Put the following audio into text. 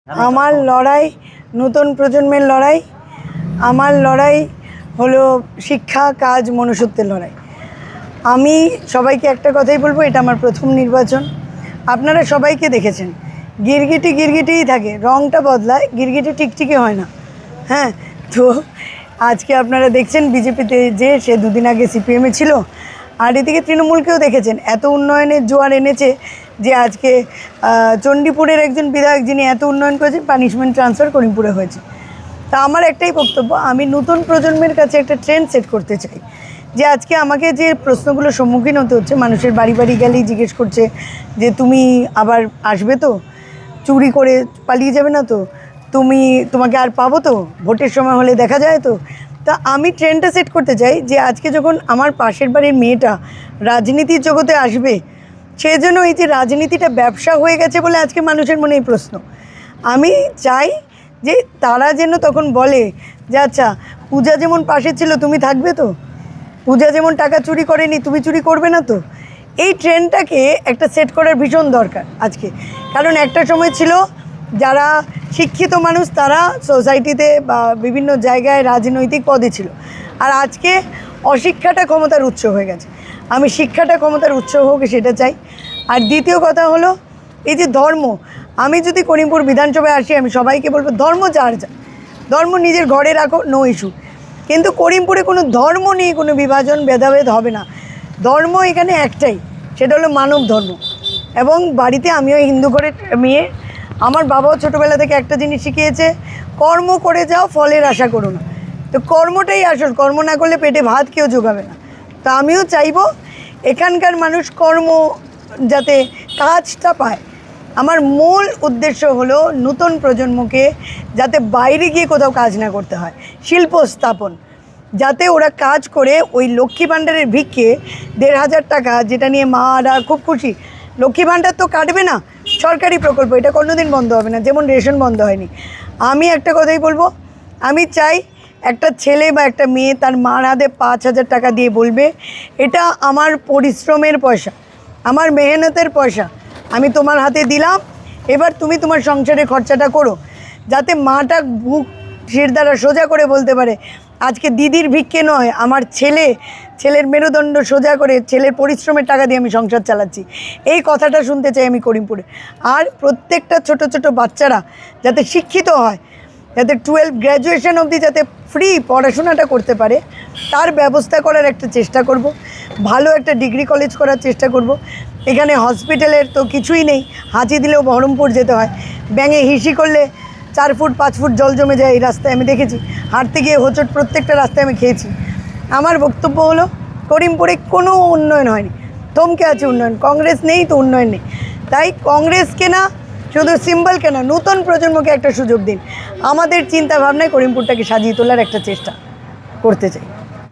আমার লড়াই নতুন প্রজন্মের লড়াই। আমার লড়াই হলো শিক্ষা, কাজ, মনুষ্যত্বের লড়াই। আমি সবাইকে একটা কথাই বলবো, এটা আমার প্রথম নির্বাচন। আপনারা সবাইকে দেখেছেন, গিরগিটি গিরগিটিই থাকে, রঙটা বদলায়, গিরগিটি টিকটিকি হয় না। হ্যাঁ, তো আজকে আপনারা দেখছেন বিজেপিতে যে সে দুদিন আগে সিপিএমে ছিল, আর এদিকে তৃণমূলকেও দেখেছেন এত উন্নয়নের জোয়ার এনেছে যে আজকে চণ্ডীপুরের একজন বিধায়ক যিনি এত উন্নয়ন করেছেন, পানিশমেন্ট ট্রান্সফার করিমপুরে হয়েছে। তা আমার একটাই বক্তব্য, আমি নতুন প্রজন্মের কাছে একটা ট্রেন্ড সেট করতে চাই যে আজকে আমাকে যে প্রশ্নগুলো সম্মুখীন হতে হচ্ছে, মানুষের বাড়ি বাড়ি গেলেই জিজ্ঞেস করছে যে তুমি আবার আসবে তো, চুরি করে পালিয়ে যাবে না তো, তোমাকে আর পাবো তো, ভোটের সময় হলে দেখা যায় তো। তা আমি ট্রেন্ডটা সেট করতে চাই যে আজকে যখন আমার পাশের বাড়ির মেয়েটা রাজনীতির জগতে আসবে, সেই জন্য এই যে রাজনীতিটা ব্যবসা হয়ে গেছে বলে আজকে মানুষের মনে এই প্রশ্ন, আমি চাই যে তারা যেন তখন বলে যে আচ্ছা, পূজা যেমন পাশে ছিল তুমি থাকবে তো, পূজা যেমন টাকা চুরি করেনি তুমি চুরি করবে না তো। এই ট্রেন্ডটাকে একটা সেট করার ভীষণ দরকার আজকে। কারণ একটা সময় ছিল যারা শিক্ষিত মানুষ তারা সোসাইটিতে বা বিভিন্ন জায়গায় রাজনৈতিক পদে ছিল, আর আজকে অশিক্ষাটা ক্ষমতার উৎস হয়ে গেছে। আমি শিক্ষাটা ক্ষমতার উৎস হোক সেটা চাই। আর দ্বিতীয় কথা হলো এই যে ধর্ম, আমি যদি করিমপুর বিধানসভায় আসি আমি সবাইকে বলবো ধর্ম যার যা, ধর্ম নিজের ঘরে রাখো, নো ইস্যু। কিন্তু করিমপুরে কোনো ধর্ম নিয়ে কোনো বিভাজন ভেদাভেদ হবে না। ধর্ম এখানে একটাই, সেটা হলো মানব ধর্ম। এবং বাড়িতে আমিও হিন্দু ঘরের মেয়ে, আমার বাবাও ছোটোবেলা থেকে একটা জিনিস শিখিয়েছে, কর্ম করে যাও, ফলের আশা করো না। তো কর্মটাই আসল, কর্ম না করলে পেটে ভাত কেউ জোগাবে না। তো আমিও চাইবো এখানকার মানুষ কর্ম যাতে কাজটা পায়। আমার মূল উদ্দেশ্য হলো নতুন প্রজন্মকে যাতে বাইরে গিয়ে কোথাও কাজ না করতে হয়, শিল্প স্থাপন, যাতে ওরা কাজ করে ওই লক্ষ্মী ভাণ্ডারের ভিক্ষে ১,৫০০ টাকা, যেটা নিয়ে মারা খুব খুশি। লক্ষ্মী ভাণ্ডার তো কাটবে না, সরকারি প্রকল্প, এটা কোনোদিন বন্ধ হবে না, যেমন রেশন বন্ধ হয়নি। আমি একটা কথাই বলবো, আমি চাই একটা ছেলে বা একটা মেয়ে তার মার হাতে ৫,০০০ টাকা দিয়ে বলবে এটা আমার পরিশ্রমের পয়সা, আমার মেহনতের পয়সা, আমি তোমার হাতে দিলাম, এবার তুমি তোমার সংসারে খরচাটা করো। যাতে মাটা বুক শির দ্বারা সোজা করে বলতে পারে আজকে দিদির ভিক্ষে নয়, আমার ছেলের মেরুদণ্ড সোজা করে ছেলের পরিশ্রমের টাকা দিয়ে আমি সংসার চালাচ্ছি। এই কথাটা শুনতে চাই আমি করিমপুরে। আর প্রত্যেকটা ছোট ছোট বাচ্চারা যাতে শিক্ষিত হয়, যাতে 12 গ্র্যাজুয়েশন অবধি যাতে ফ্রি পড়াশোনাটা করতে পারে, তার ব্যবস্থা করার একটা চেষ্টা করব। ভালো একটা ডিগ্রি কলেজ করার চেষ্টা করব। এখানে হসপিটালের তো কিছুই নেই, হাঁচি দিলেও বহরমপুর যেতে হয়, ব্যাঙে হিসি করলে 4 ফুট 5 ফুট জল জমে যায় এই রাস্তায়, আমি দেখেছি, হাঁটতে গিয়ে হোঁচট প্রত্যেকটা রাস্তায় আমি খেয়েছি। আমার বক্তব্য হলো করিমপুরে কোনো উন্নয়ন হয়নি, থমকে আছে উন্নয়ন, কংগ্রেস নেই তো উন্নয়ন নেই। তাই কংগ্রেসকে না, শুধু সিম্বলকে না, নতুন প্রজন্মকে একটা সুযোগ দিন। আমাদের চিন্তা ভাবনায় করিমপুরটাকে সাজিয়ে তোলার একটা চেষ্টা করতে চাই।